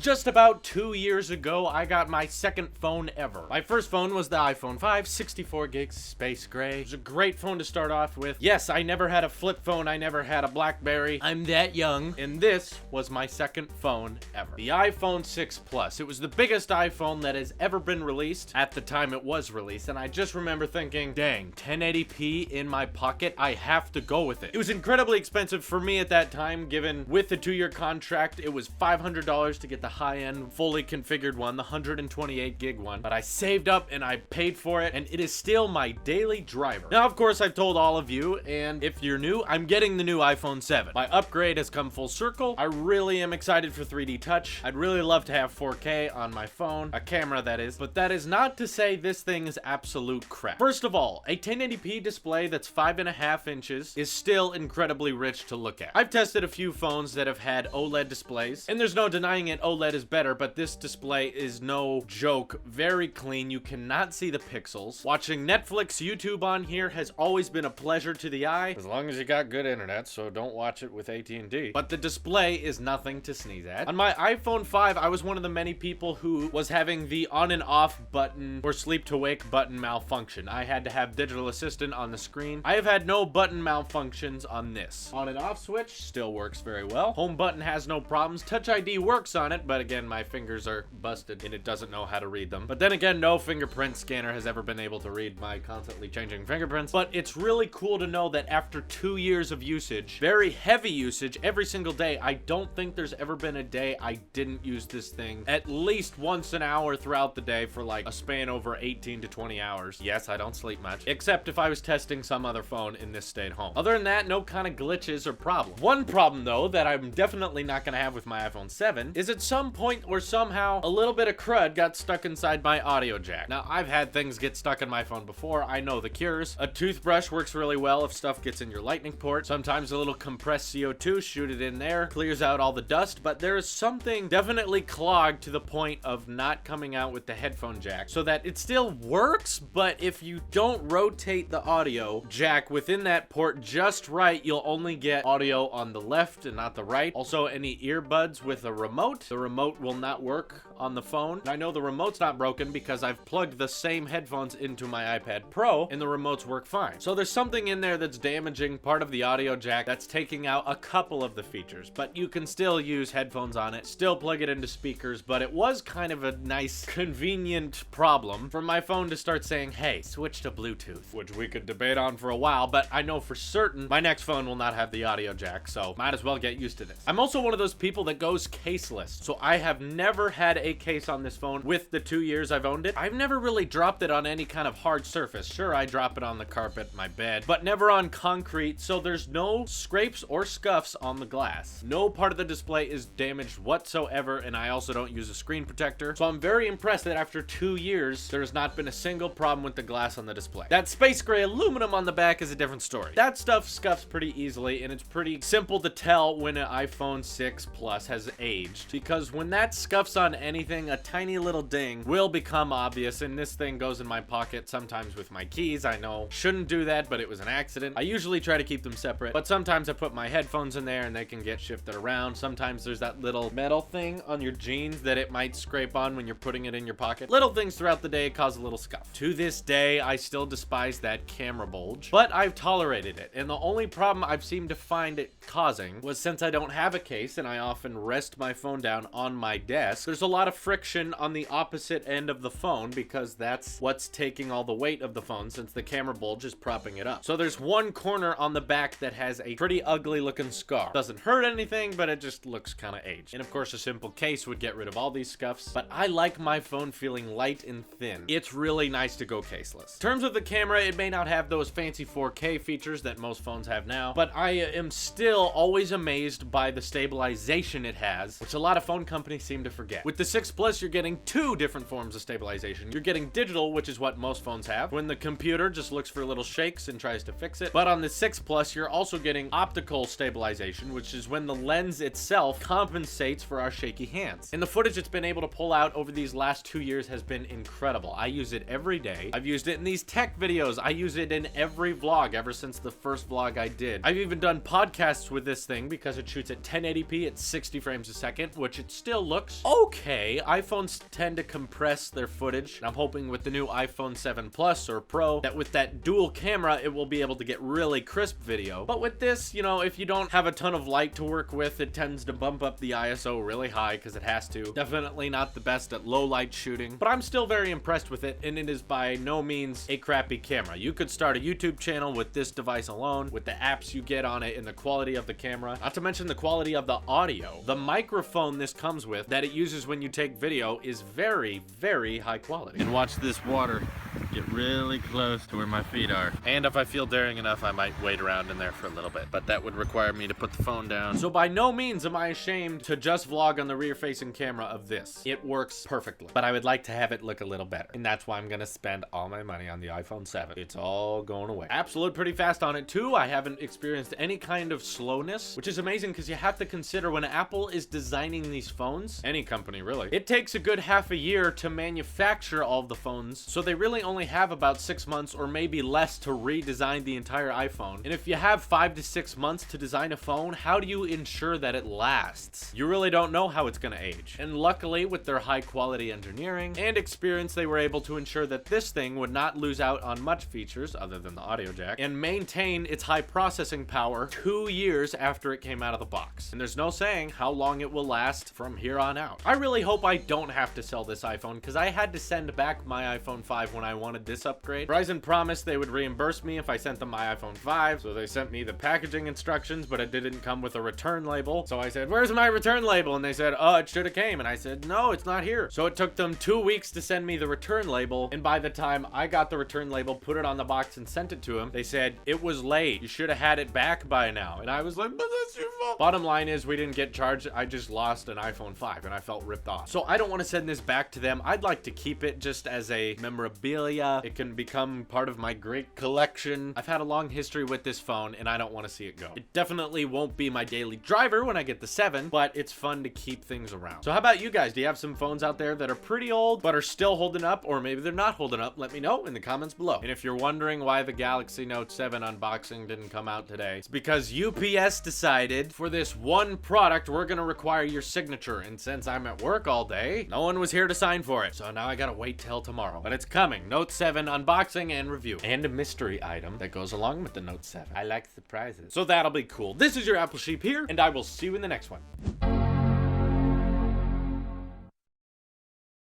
Just about 2 years ago, I got my second phone ever. My first phone was the iPhone 5, 64 gigs, space gray. It was a great phone to start off with. Yes, I never had a flip phone, I never had a BlackBerry. I'm that young, and this was my second phone ever. The iPhone 6 Plus. It was the biggest iPhone that has ever been released at the time it was released, and I just remember thinking, dang, 1080p in my pocket, I have to go with it. It was incredibly expensive for me at that time, given with the 2-year contract, it was $500 to get the high-end, fully configured one, the 128 gig one, but I saved up and I paid for it, and it is still my daily driver. Now, of course, I've told all of you, and if you're new, I'm getting the new iPhone 7. My upgrade has come full circle. I really am excited for 3D Touch. I'd really love to have 4K on my phone, a camera that is, but that is not to say this thing is absolute crap. First of all, a 1080p display that's 5.5 inches is still incredibly rich to look at. I've tested a few phones that have had OLED displays, and there's no denying it, OLED is better, but this display is no joke. Very clean. You cannot see the pixels. Watching Netflix, YouTube on here has always been a pleasure to the eye, as long as you got good internet, so don't watch it with AT&T. But the display is nothing to sneeze at. On my iPhone 5, I was one of the many people who was having the on and off button or sleep to wake button malfunction. I had to have digital assistant on the screen. I have had no button malfunctions on this. On and off switch still works very well. Home button has no problems. Touch ID works on it, but again, my fingers are busted and it doesn't know how to read them. But then again, no fingerprint scanner has ever been able to read my constantly changing fingerprints. But it's really cool to know that after 2 years of usage, very heavy usage every single day, I don't think there's ever been a day I didn't use this thing at least once an hour throughout the day for like a span over 18 to 20 hours. Yes, I don't sleep much, except if I was testing some other phone and this stayed home. Other than that, no kind of glitches or problems. One problem though that I'm definitely not gonna have with my iPhone 7 is at some point or somehow a little bit of crud got stuck inside my audio jack. Now, I've had things get stuck in my phone before. I know the cures. A toothbrush works really well if stuff gets in your lightning port. Sometimes a little compressed CO2, shoot it in there, clears out all the dust, but there is something definitely clogged to the point of not coming out with the headphone jack, so that it still works, but if you don't rotate the audio jack within that port just right, you'll only get audio on the left and not the right. Also, any earbuds with a remote, the remote will not work on the phone. I know the remote's not broken because I've plugged the same headphones into my iPad Pro and the remotes work fine. So there's something in there that's damaging part of the audio jack that's taking out a couple of the features, but you can still use headphones on it, still plug it into speakers, but it was kind of a nice, convenient problem for my phone to start saying, hey, switch to Bluetooth, which we could debate on for a while, but I know for certain my next phone will not have the audio jack, so might as well get used to this. I'm also one of those people that goes caseless, so I have never had a case on this phone with the 2 years I've owned it. I've never really dropped it on any kind of hard surface. Sure, I drop it on the carpet, my bed, but never on concrete, so there's no scrapes or scuffs on the glass. No part of the display is damaged whatsoever, and I also don't use a screen protector, so I'm very impressed that after 2 years, there's not been a single problem with the glass on the display. That space gray aluminum on the back is a different story. That stuff scuffs pretty easily, and it's pretty simple to tell when an iPhone 6 Plus has aged, because when that scuffs on anything, a tiny little ding will become obvious, and this thing goes in my pocket sometimes with my keys. I know shouldn't do that, but it was an accident. I usually try to keep them separate, but sometimes I put my headphones in there and they can get shifted around. Sometimes there's that little metal thing on your jeans that it might scrape on when you're putting it in your pocket. Little things throughout the day cause a little scuff. To this day, I still despise that camera bulge, but I've tolerated it, and the only problem I've seemed to find it causing was, since I don't have a case and I often rest my phone down on my desk, there's a lot of friction on the opposite end of the phone because that's what's taking all the weight of the phone, since the camera bulge is propping it up. So there's one corner on the back that has a pretty ugly looking scar. Doesn't hurt anything, but it just looks kind of aged. And of course, a simple case would get rid of all these scuffs, but I like my phone feeling light and thin. It's really nice to go caseless. In terms of the camera, it may not have those fancy 4K features that most phones have now, but I am still always amazed by the stabilization it has, which a lot of phone companies seem to forget. With the 6 Plus, you're getting 2 different forms of stabilization. You're getting digital, which is what most phones have, when the computer just looks for little shakes and tries to fix it. But on the 6 Plus, you're also getting optical stabilization, which is when the lens itself compensates for our shaky hands. And the footage it's been able to pull out over these last 2 years has been incredible. I use it every day. I've used it in these tech videos. I use it in every vlog ever since the first vlog I did. I've even done podcasts with this thing because it shoots at 1080p at 60 frames a second, which it still looks okay. iPhones tend to compress their footage, and I'm hoping with the new iPhone 7 Plus or Pro that with that dual camera, it will be able to get really crisp video. But with this, you know, if you don't have a ton of light to work with, it tends to bump up the ISO really high because it has to. Definitely not the best at low light shooting, but I'm still very impressed with it, and it is by no means a crappy camera. You could start a YouTube channel with this device alone, with the apps you get on it and the quality of the camera, not to mention the quality of the audio. The microphone this comes with that it uses when you take video is very, very high quality. And watch this water get really close to where my feet are. And if I feel daring enough, I might wait around in there for a little bit, but that would require me to put the phone down. So by no means am I ashamed to just vlog on the rear-facing camera of this. It works perfectly, but I would like to have it look a little better, and that's why I'm gonna spend all my money on the iPhone 7. It's all going away. Apps load pretty fast on it too. I haven't experienced any kind of slowness, which is amazing because you have to consider when Apple is designing these phones, any company really, it takes a good half a year to manufacture all of the phones, so they really only have about 6 months or maybe less to redesign the entire iPhone. And if you have 5 to 6 months to design a phone, how do you ensure that it lasts? You really don't know how it's gonna age. And luckily, with their high quality engineering and experience, they were able to ensure that this thing would not lose out on much features other than the audio jack and maintain its high processing power 2 years after it came out of the box. And there's no saying how long it will last from here on out. I really hope I don't have to sell this iPhone because I had to send back my iPhone 5 when I wanted this upgrade. Verizon promised they would reimburse me if I sent them my iPhone 5, so they sent me the packaging instructions, but it didn't come with a return label. So I said, "Where's my return label?" And they said, "Oh, it should have came." And I said, "No, it's not here." So it took them 2 weeks to send me the return label, and by the time I got the return label, put it on the box and sent it to them, they said, "It was late. You should have had it back by now." And I was like, "But that's your fault." Bottom line is, we didn't get charged. I just lost an iPhone 5 and I felt ripped off. So I don't want to send this back to them. I'd like to keep it just as a memorabilia. It can become part of my great collection. I've had a long history with this phone and I don't want to see it go. It definitely won't be my daily driver when I get the 7, but it's fun to keep things around. So how about you guys? Do you have some phones out there that are pretty old but are still holding up, or maybe they're not holding up? Let me know in the comments below. And if you're wondering why the Galaxy Note 7 unboxing didn't come out today, it's because UPS decided for this one product we're gonna require your signature, and since I'm at work all day, no one was here to sign for it, so now I gotta wait till tomorrow. But it's coming. Note 7 unboxing and review, and a mystery item that goes along with the Note 7. I like surprises, so that'll be cool. This is your Apple Sheep here, and I will see you in the next one.